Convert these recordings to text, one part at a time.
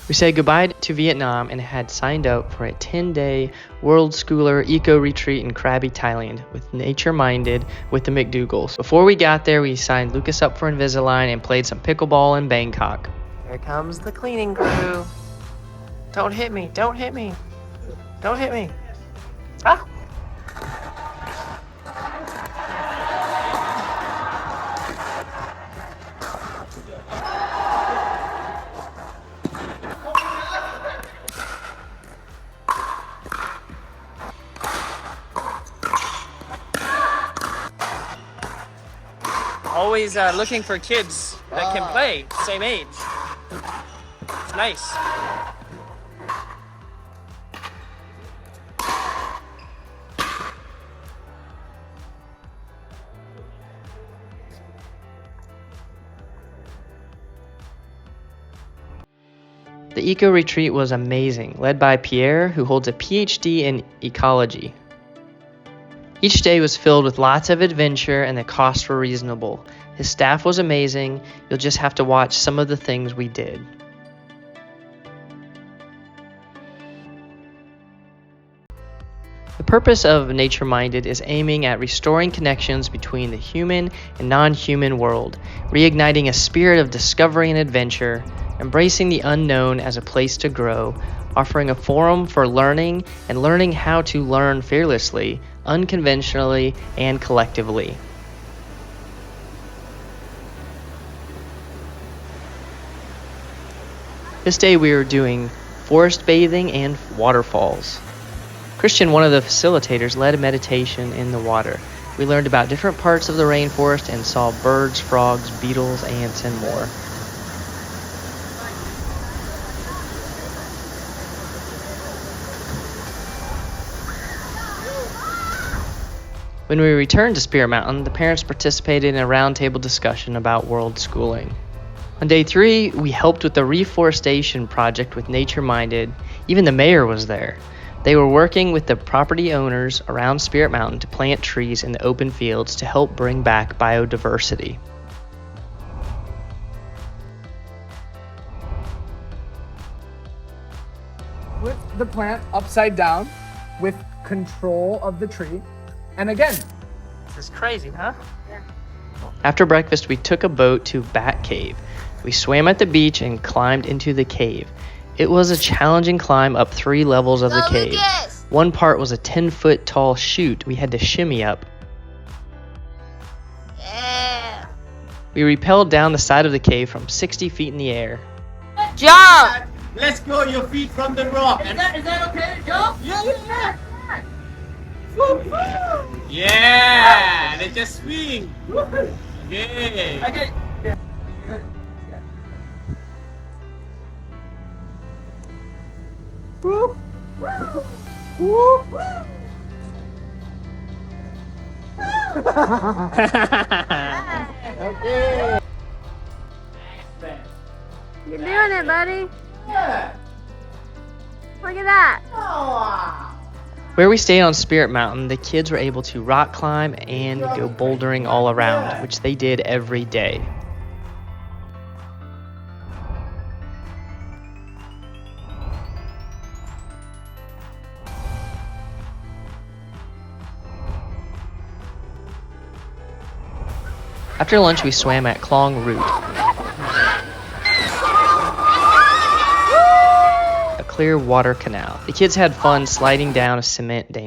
We said goodbye to Vietnam and had signed up for a 10-day worldschooler eco retreat in Krabi, Thailand with NatureMind-ED with the Mcdougalls. Before we got there, we signed Lucas up for Invisalign and played some pickleball in Bangkok. Here comes the cleaning crew. Don't hit me, don't hit me. Don't hit me. Ah! Always looking for kids that can play, same age. It's nice. The eco retreat was amazing, led by Pierre, who holds a PhD in ecology. Each day was filled with lots of adventure and the costs were reasonable. His staff was amazing. You'll just have to watch some of the things we did. The purpose of NatureMind-ED is aiming at restoring connections between the human and non-human world, reigniting a spirit of discovery and adventure, embracing the unknown as a place to grow, offering a forum for learning and learning how to learn fearlessly, unconventionally, and collectively. This day we were doing forest bathing and waterfalls. Christian, one of the facilitators, led a meditation in the water. We learned about different parts of the rainforest and saw birds, frogs, beetles, ants, and more. When we returned to Spirit Mountain, the parents participated in a roundtable discussion about world schooling. On day 3, we helped with the Reforestation project with NatureMind-ED. Even the mayor was there. They were working with the property owners around Spirit Mountain to plant trees in the open fields to help bring back biodiversity. Flip the plant upside down with control of the tree. And again, This is crazy, huh? After breakfast, we took a boat to Bat Cave. We swam at the beach and climbed into the cave. It was a challenging climb up 3 levels of the cave. Lucas! One part was a 10-foot tall chute we had to shimmy up. Yeah. We rappelled down the side of the cave from 60 feet in the air. Jump! Let's go your feet from the rock. is that okay to jump? Yeah. Yeah, let's just swing. Okay. Okay. Okay. You're doing it, buddy. Yeah. Look at that. Where we stayed on Spirit Mountain, the kids were able to rock climb and go bouldering all around, which they did every day. After lunch, we swam at Klong Route, a clear water canal. The kids had fun sliding down a cement dam.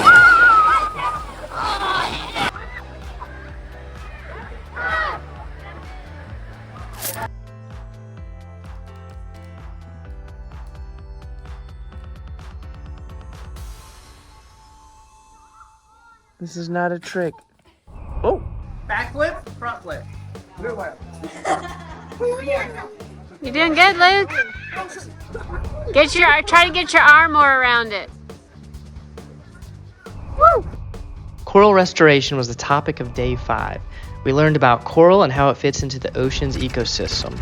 This is not a trick. Oh! Back flip, front flip. You doing good, Luke? Try to get your arm more around it. Woo! Coral restoration was the topic of day 5. We learned about coral and how it fits into the ocean's ecosystem.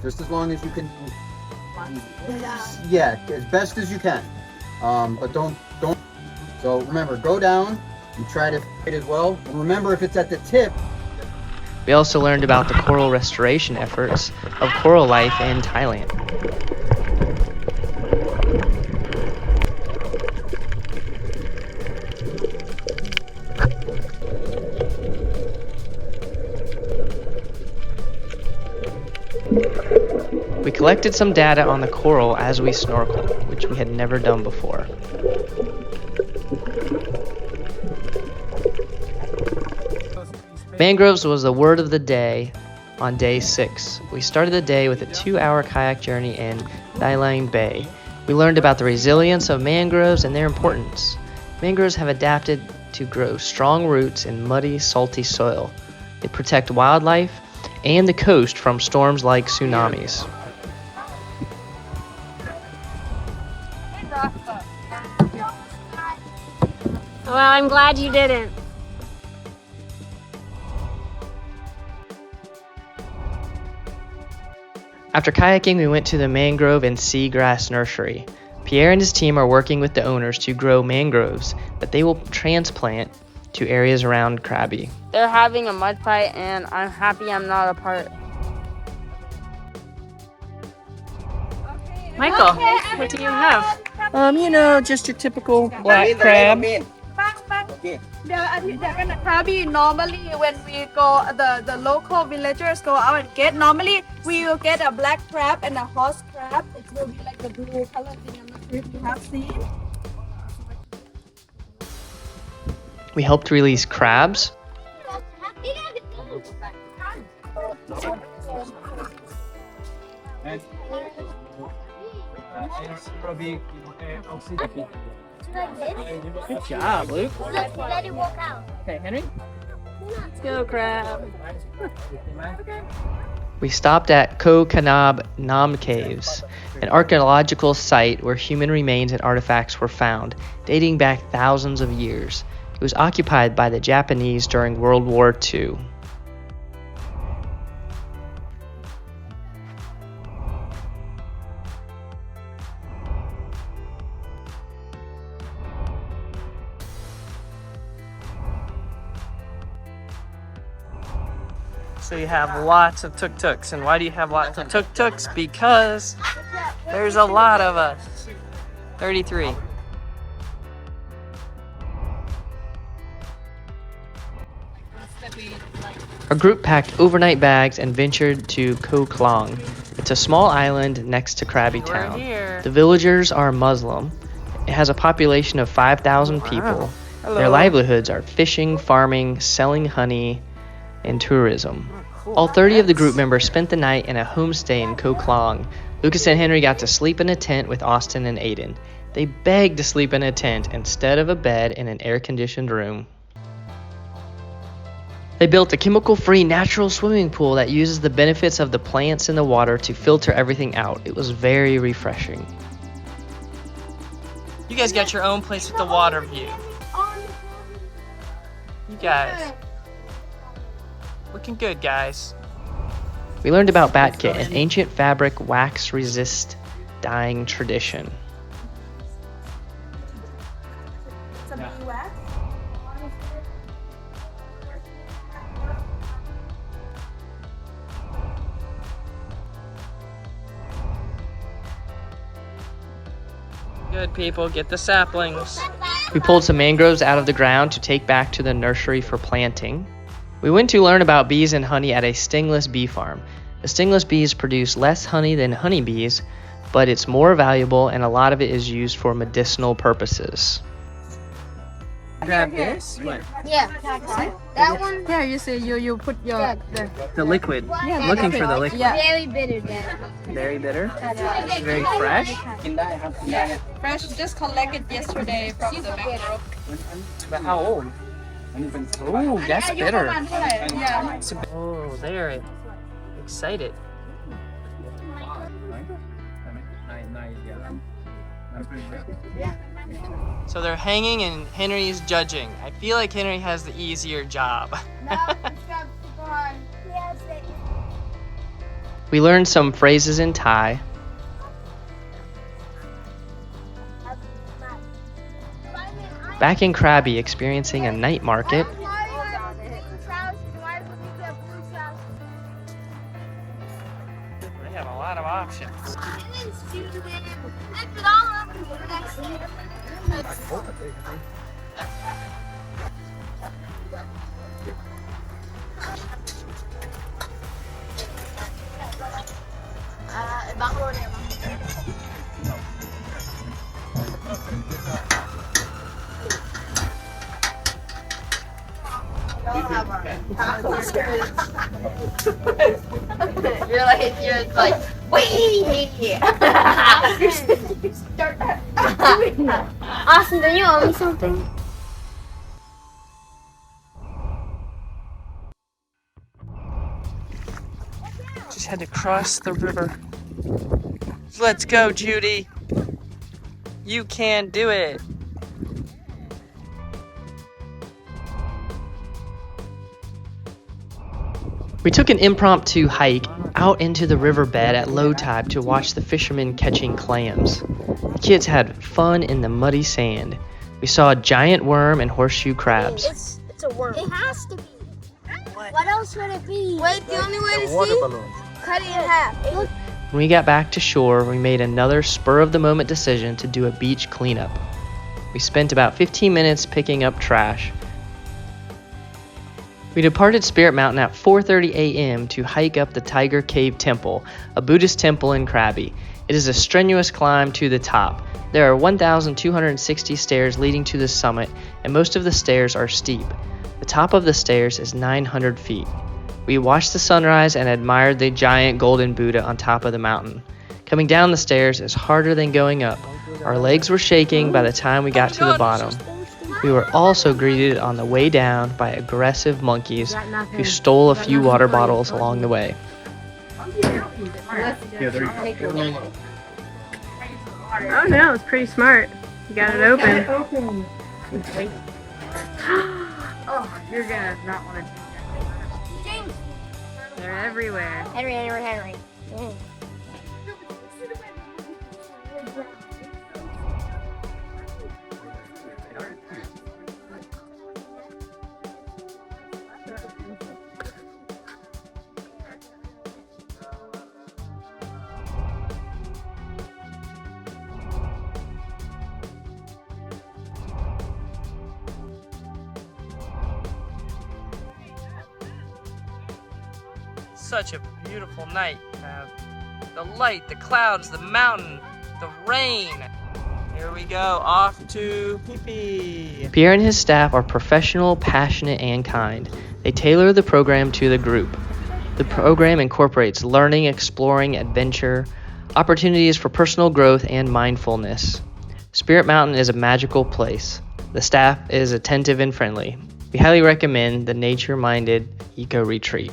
just as long as you can. Yeah, as best as you can. But don't. So remember, go down and try to fit as well. And remember, if it's at the tip. We also learned about the coral restoration efforts of coral life in Thailand. We collected some data on the coral as we snorkeled, which we had never done before. Mangroves was the word of the day on day 6. We started the day with a 2-hour kayak journey in Dy Bay. We learned about the resilience of mangroves and their importance. Mangroves have adapted to grow strong roots in muddy, salty soil. They protect wildlife and the coast from storms like tsunamis. Well, I'm glad you didn't. After kayaking, we went to the mangrove and seagrass nursery. Pierre and his team are working with the owners to grow mangroves that they will transplant to areas around Krabi. They're having a mud fight and I'm happy I'm not a part. Michael, what do you have? You know, just your typical black crab. Krabi, normally when we go, the local villagers go out and get, normally we will get a black crab and a horse crab. It will be like the blue color thing. I'm not sure if you have seen. We helped release crabs. Good job, Luke. Let it walk out. Okay, Henry. Let's go, crab. We stopped at 𝒐𝒡𝒄 Caves, an archaeological site where human remains and artifacts were found, dating back thousands of years. It was occupied by the Japanese during World War II. So you have lots of tuk-tuks. And why do you have lots of tuk-tuks? Because there's a lot of us. 33. Our group packed overnight bags and ventured to Klong. It's a small island next to Krabi Town. here. The villagers are Muslim. It has a population of 5,000 people. Hello. Their livelihoods are fishing, farming, selling honey, and tourism. All 30 of the group members spent the night in a homestay in Klong. Lucas and Henry got to sleep in a tent with Austin and Aiden. They begged to sleep in a tent instead of a bed in an air-conditioned room. They built a chemical-free natural swimming pool that uses the benefits of the plants in the water to filter everything out. It was very refreshing. You guys got your own place with the water view. You guys. Looking good, guys. We learned about 𝒏𝒂𝒂𝒃, an ancient fabric wax resist dyeing tradition. Good people, get the saplings. We pulled some mangroves out of the ground to take back to the nursery for planting. We went to learn about bees and honey at a stingless bee farm. The stingless bees produce less honey than honeybees, but it's more valuable and a lot of it is used for medicinal purposes. Grab this. What? Yeah. That one. Yeah, you see, you put your The liquid. I'm looking for the liquid. Very bitter, Dad. Very bitter. It's very fresh. Fresh, just collected yesterday from the mangrove. But how old? Oh, that's bitter. Yeah. Oh, they're excited. So they're hanging and Henry's judging. I feel like Henry has the easier job. We learned some phrases in Thai. Back in Krabi, experiencing a night market. They have a lot of options. You're like, wait! Austin, don't you owe me something? Just had to cross the river. Let's go, Judy. You can do it. We took an impromptu hike out into the riverbed at low tide to watch the fishermen catching clams. The kids had fun in the muddy sand. We saw a giant worm and horseshoe crabs. It's a worm. It has to be. What else would it be? Wait, the only way to see? Cut it in half. Look. When we got back to shore, we made another spur-of-the-moment decision to do a beach cleanup. We spent about 15 minutes picking up trash. We departed Spirit Mountain at 4:30 a.m. to hike up the Tiger Cave Temple, a Buddhist temple in Krabi. It is a strenuous climb to the top. There are 1,260 stairs leading to the summit, and most of the stairs are steep. The top of the stairs is 900 feet. We watched the sunrise and admired the giant golden Buddha on top of the mountain. Coming down the stairs is harder than going up. Our legs were shaking by the time we got to the bottom. We were also greeted on the way down by aggressive monkeys who stole a few water bottles along the way. Oh no, it's pretty smart. You got it open. Oh, you're gonna not want to do that. They're everywhere. Henry. Such a beautiful night. The light, the clouds, the mountain, the rain. Here we go, off to pee-pee. Pierre and his staff are professional, passionate, and kind. They tailor the program to the group. The program incorporates learning, exploring, adventure, opportunities for personal growth, and mindfulness. Spirit Mountain is a magical place. The staff is attentive and friendly. We highly recommend the Nature-Minded Eco Retreat.